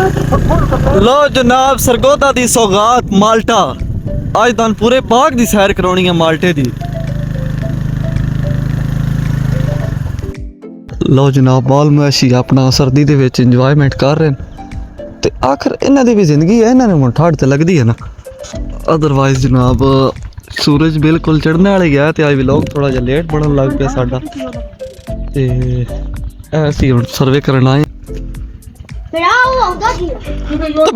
लो जनाब सरगोदा दी सौगात माल्टा आज तुहानू पूरे बाग दी सैर कराउणी है माल्टे दी। लो जनाब बाल मवेशी अपना सर्दी दे विच इंजॉयमेंट कर रहे हैं ते आखिर इन्हां दी भी जिंदगी है, इन्हां नूं हुण ठंड ते लगदी है ना। अदरवाइज जनाब सूरज बिल्कुल चढ़ने वाले गया ते अज व्लॉग थोड़ा जिहा लेट बनन लग पिया साडा ते ऐसी हुण सर्वे करन आए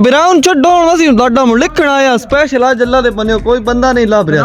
ब्राउन छड्डो हुण असीं लाडा मुड़ लिखण आया स्पेशल अज अल्लाह दे बने कोई बंदा नहीं लभ रहा।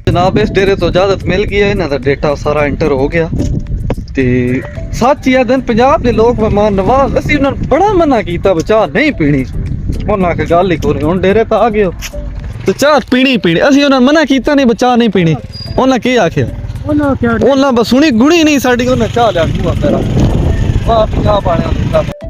जनाब इस डेरे तो इजाजत मिल गई है, इन्हां दा डेटा सारा एंटर हो गया ते सच ही है दिन पंजाब दे लोग मेहमान नवाज असीं उन्हां नूं बड़ा मना कीता चाह नहीं पीनी, उन्हां आखे गल ही कोई हुण डेरे ते आ गए हो ते चाह पीनी पीनी असीं उन्हां मना कीता नहीं चाह नहीं पीनी, उन्हां की आखिया उन्हां बस सुनी गुणी नहीं साडी उन्हां चाह लिया दूआ तेरा वाह चाह पाने